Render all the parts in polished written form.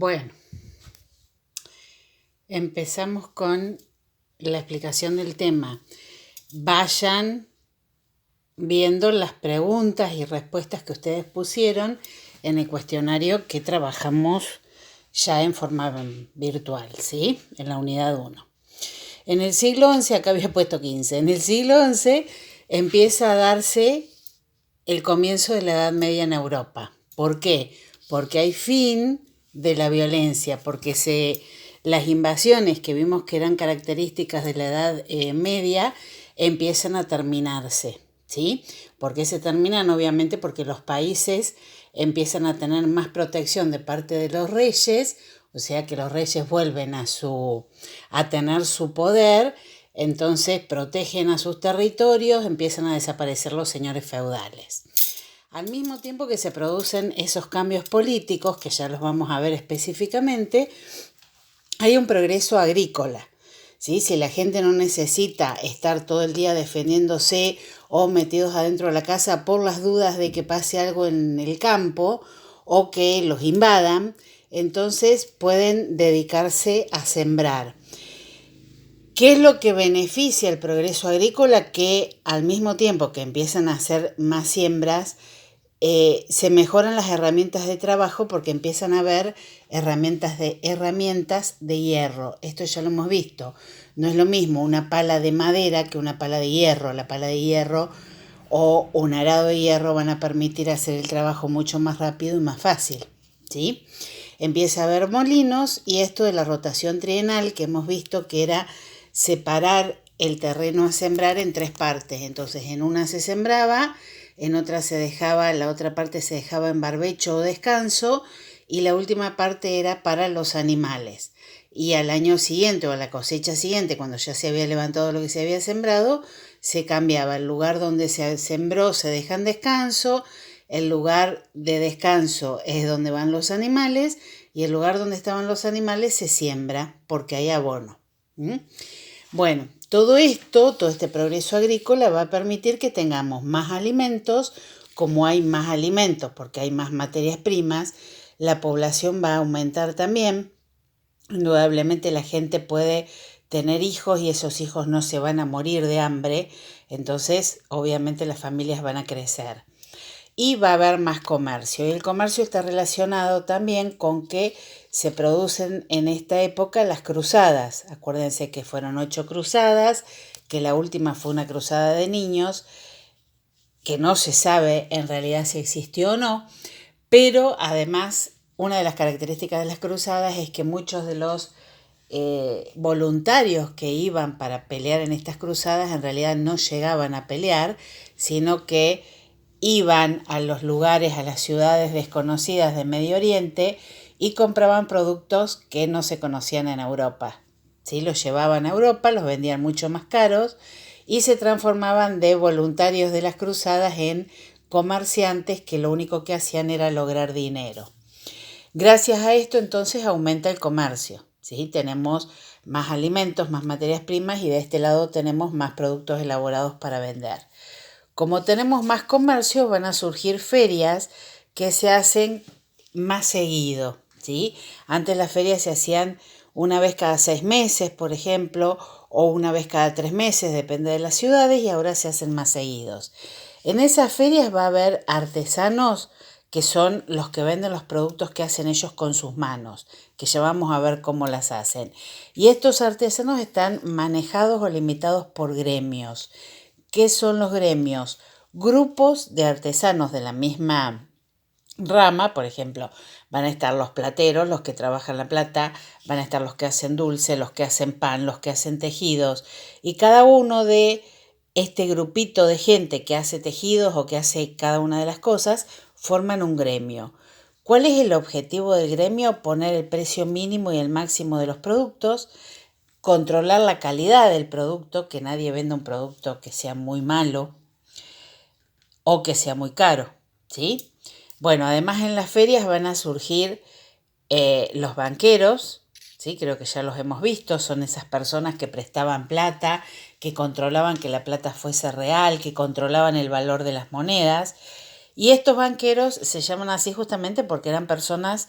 Bueno, empezamos con la explicación del tema. Vayan viendo las preguntas y respuestas que ustedes pusieron en el cuestionario que trabajamos ya en forma virtual, ¿sí? En la unidad 1. En el siglo XI, acá había puesto 15, en el siglo XI empieza a darse el comienzo de la Edad Media en Europa. ¿Por qué? Porque hay fin de la violencia, porque las invasiones que vimos que eran características de la Edad Media empiezan a terminarse, ¿sí? ¿Por qué se terminan? Obviamente porque los países empiezan a tener más protección de parte de los reyes, o sea que los reyes vuelven a tener su poder, entonces protegen a sus territorios, empiezan a desaparecer los señores feudales. Al mismo tiempo que se producen esos cambios políticos, que ya los vamos a ver específicamente, hay un progreso agrícola. ¿Sí? Si la gente no necesita estar todo el día defendiéndose o metidos adentro de la casa por las dudas de que pase algo en el campo o que los invadan, entonces pueden dedicarse a sembrar. ¿Qué es lo que beneficia el progreso agrícola? Que al mismo tiempo que empiezan a hacer más siembras, se mejoran las herramientas de trabajo porque empiezan a haber herramientas de hierro. Esto ya lo hemos visto. No es lo mismo una pala de madera que una pala de hierro. La pala de hierro o un arado de hierro van a permitir hacer el trabajo mucho más rápido y más fácil, ¿sí? Empieza a haber molinos y esto de la rotación trienal que hemos visto que era separar el terreno a sembrar en 3 partes. Entonces en una se sembraba, en otra la otra parte se dejaba en barbecho o descanso y la última parte era para los animales. Y al año siguiente o a la cosecha siguiente, cuando ya se había levantado lo que se había sembrado, se cambiaba. El lugar donde se sembró se deja en descanso, el lugar de descanso es donde van los animales y el lugar donde estaban los animales se siembra porque hay abono. Bueno, todo este progreso agrícola va a permitir que tengamos más alimentos. Como hay más alimentos porque hay más materias primas, la población va a aumentar también. Indudablemente la gente puede tener hijos y esos hijos no se van a morir de hambre, entonces obviamente las familias van a crecer. Y va a haber más comercio. Y el comercio está relacionado también con que se producen en esta época las cruzadas. Acuérdense que fueron 8 cruzadas, que la última fue una cruzada de niños, que no se sabe en realidad si existió o no, pero además una de las características de las cruzadas es que muchos de los voluntarios que iban para pelear en estas cruzadas en realidad no llegaban a pelear, sino que iban a los lugares, a las ciudades desconocidas de Medio Oriente y compraban productos que no se conocían en Europa. ¿Sí? Los llevaban a Europa, los vendían mucho más caros y se transformaban de voluntarios de las cruzadas en comerciantes que lo único que hacían era lograr dinero. Gracias a esto entonces aumenta el comercio. ¿Sí? Tenemos más alimentos, más materias primas y de este lado tenemos más productos elaborados para vender. Como tenemos más comercio, van a surgir ferias que se hacen más seguido, ¿sí? Antes las ferias se hacían una vez cada 6 meses, por ejemplo, o una vez cada 3 meses, depende de las ciudades, y ahora se hacen más seguidos. En esas ferias va a haber artesanos que son los que venden los productos que hacen ellos con sus manos, que ya vamos a ver cómo las hacen. Y estos artesanos están manejados o limitados por gremios. ¿Qué son los gremios? Grupos de artesanos de la misma rama, por ejemplo, van a estar los plateros, los que trabajan la plata, van a estar los que hacen dulce, los que hacen pan, los que hacen tejidos, y cada uno de este grupito de gente que hace tejidos o que hace cada una de las cosas, forman un gremio. ¿Cuál es el objetivo del gremio? Poner el precio mínimo y el máximo de los productos, controlar la calidad del producto, que nadie venda un producto que sea muy malo o que sea muy caro, ¿sí? Bueno, además en las ferias van a surgir los banqueros, ¿sí? Creo que ya los hemos visto, son esas personas que prestaban plata, que controlaban que la plata fuese real, que controlaban el valor de las monedas. Y estos banqueros se llaman así justamente porque eran personas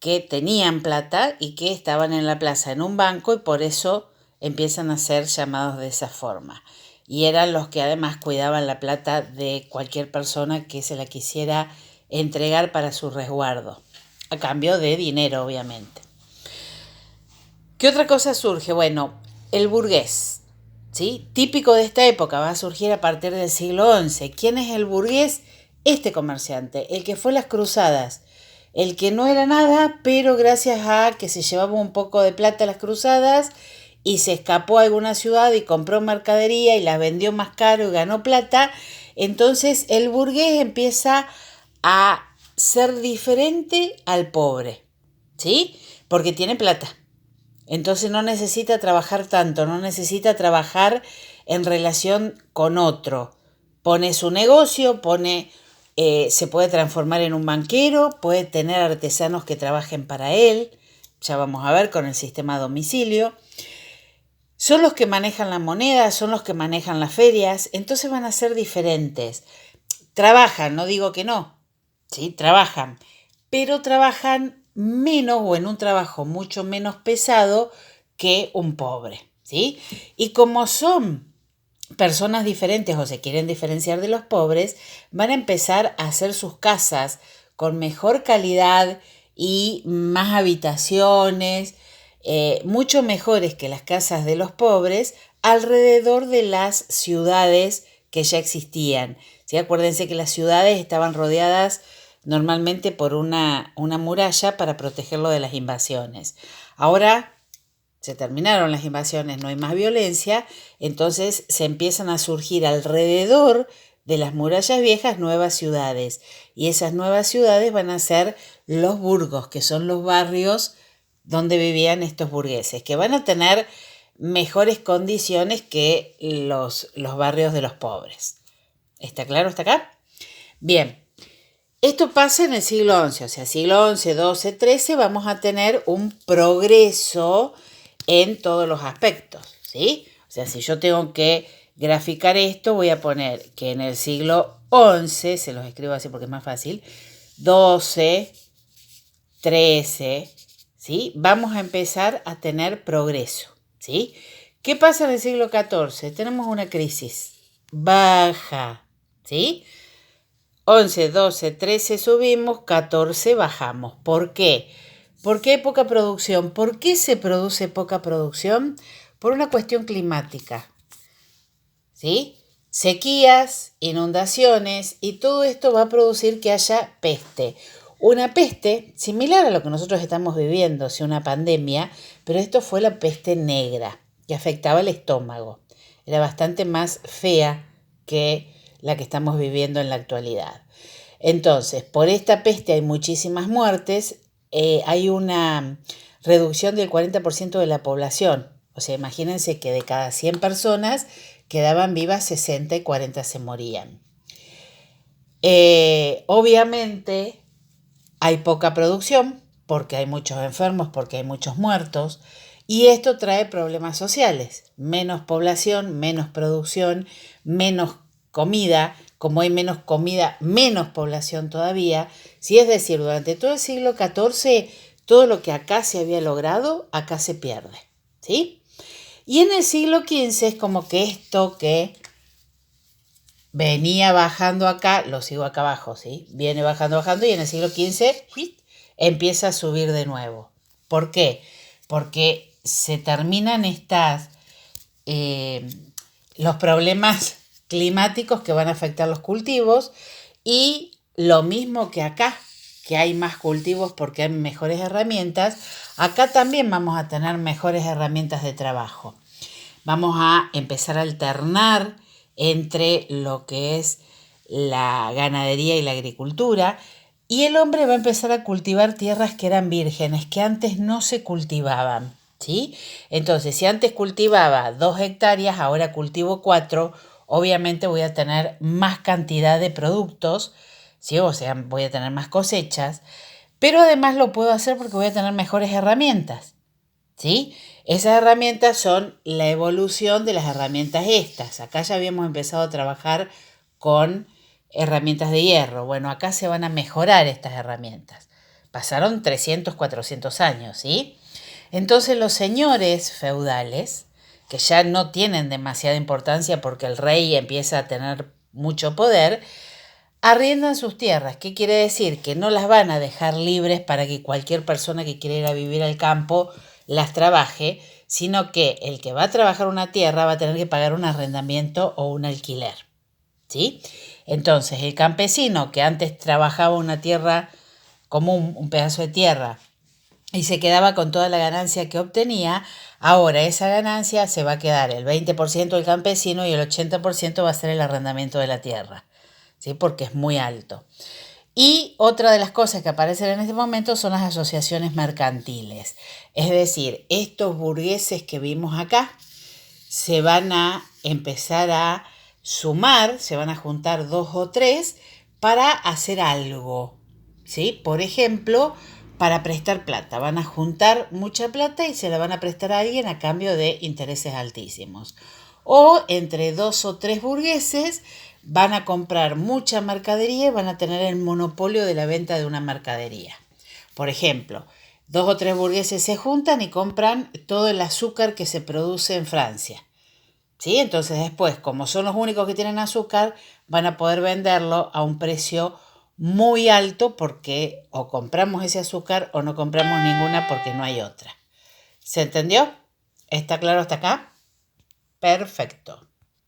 que tenían plata y que estaban en la plaza en un banco y por eso empiezan a ser llamados de esa forma. Y eran los que además cuidaban la plata de cualquier persona que se la quisiera entregar para su resguardo, a cambio de dinero, obviamente. ¿Qué otra cosa surge? Bueno, el burgués, ¿sí? Típico de esta época, va a surgir a partir del siglo XI. ¿Quién es el burgués? Este comerciante, el que fue a las cruzadas, el que no era nada, pero gracias a que se llevaba un poco de plata a las cruzadas y se escapó a alguna ciudad y compró mercadería y la vendió más caro y ganó plata, entonces el burgués empieza a ser diferente al pobre, ¿sí? Porque tiene plata. Entonces no necesita trabajar tanto, no necesita trabajar en relación con otro. Pone su negocio, se puede transformar en un banquero, puede tener artesanos que trabajen para él, ya vamos a ver con el sistema a domicilio. Son los que manejan la moneda, son los que manejan las ferias, entonces van a ser diferentes. Trabajan, no digo que no, ¿sí? Trabajan, pero trabajan menos o en un trabajo mucho menos pesado que un pobre, ¿sí? Y como son personas diferentes o se quieren diferenciar de los pobres, van a empezar a hacer sus casas con mejor calidad y más habitaciones, mucho mejores que las casas de los pobres, alrededor de las ciudades que ya existían. ¿Sí? Acuérdense que las ciudades estaban rodeadas normalmente por una muralla para protegerlo de las invasiones. Ahora se terminaron las invasiones, no hay más violencia, entonces se empiezan a surgir alrededor de las murallas viejas nuevas ciudades y esas nuevas ciudades van a ser los burgos, que son los barrios donde vivían estos burgueses, que van a tener mejores condiciones que los barrios de los pobres. ¿Está claro hasta acá? Bien, esto pasa en el siglo XI, o sea, siglo XI, XII, XIII vamos a tener un progreso en todos los aspectos, ¿sí? O sea, si yo tengo que graficar esto, voy a poner que en el siglo XI, se los escribo así porque es más fácil, XII, XIII, ¿sí? Vamos a empezar a tener progreso, ¿sí? ¿Qué pasa en el siglo XIV? Tenemos una crisis baja, ¿sí? 11, 12, 13 subimos, 14 bajamos. ¿Por qué? ¿Por qué hay poca producción? ¿Por qué se produce poca producción? Por una cuestión climática, ¿sí? Sequías, inundaciones y todo esto va a producir que haya peste. Una peste similar a lo que nosotros estamos viviendo, sí, una pandemia, pero esto fue la peste negra, que afectaba el estómago. Era bastante más fea que la que estamos viviendo en la actualidad. Entonces, por esta peste hay muchísimas muertes, hay una reducción del 40% de la población. O sea, imagínense que de cada 100 personas quedaban vivas 60 y 40 se morían. Obviamente hay poca producción porque hay muchos enfermos, porque hay muchos muertos y esto trae problemas sociales. Menos población, menos producción, menos comida. Como hay menos comida, menos población todavía. Sí, es decir, durante todo el siglo XIV, todo lo que acá se había logrado, acá se pierde, ¿sí? Y en el siglo XV es como que esto que venía bajando acá, lo sigo acá abajo, ¿sí? Viene bajando, bajando y en el siglo XV empieza a subir de nuevo. ¿Por qué? Porque se terminan los problemas climáticos que van a afectar los cultivos y lo mismo que acá, que hay más cultivos porque hay mejores herramientas, acá también vamos a tener mejores herramientas de trabajo. Vamos a empezar a alternar entre lo que es la ganadería y la agricultura y el hombre va a empezar a cultivar tierras que eran vírgenes, que antes no se cultivaban, ¿sí? Entonces, si antes cultivaba 2 hectáreas, ahora cultivo 4, obviamente voy a tener más cantidad de productos, ¿sí? O sea, voy a tener más cosechas, pero además lo puedo hacer porque voy a tener mejores herramientas, ¿sí? Esas herramientas son la evolución de las herramientas estas. Acá ya habíamos empezado a trabajar con herramientas de hierro. Bueno, acá se van a mejorar estas herramientas. Pasaron 300, 400 años, ¿sí? Entonces los señores feudales, que ya no tienen demasiada importancia porque el rey empieza a tener mucho poder, arriendan sus tierras. ¿Qué quiere decir? Que no las van a dejar libres para que cualquier persona que quiera ir a vivir al campo las trabaje, sino que el que va a trabajar una tierra va a tener que pagar un arrendamiento o un alquiler, ¿sí? Entonces el campesino que antes trabajaba una tierra común, un pedazo de tierra, y se quedaba con toda la ganancia que obtenía, ahora esa ganancia se va a quedar el 20% del campesino y el 80% va a ser el arrendamiento de la tierra, ¿sí? Porque es muy alto. Y otra de las cosas que aparecen en este momento son las asociaciones mercantiles. Es decir, estos burgueses que vimos acá se van a empezar a sumar, se van a juntar 2 o 3 para hacer algo, ¿sí? Por ejemplo, para prestar plata. Van a juntar mucha plata y se la van a prestar a alguien a cambio de intereses altísimos. O entre 2 o 3 burgueses van a comprar mucha mercadería y van a tener el monopolio de la venta de una mercadería. Por ejemplo, 2 o 3 burgueses se juntan y compran todo el azúcar que se produce en Francia, ¿sí? Entonces después, como son los únicos que tienen azúcar, van a poder venderlo a un precio muy alto porque o compramos ese azúcar o no compramos ninguna porque no hay otra. ¿Se entendió? ¿Está claro hasta acá? Perfecto.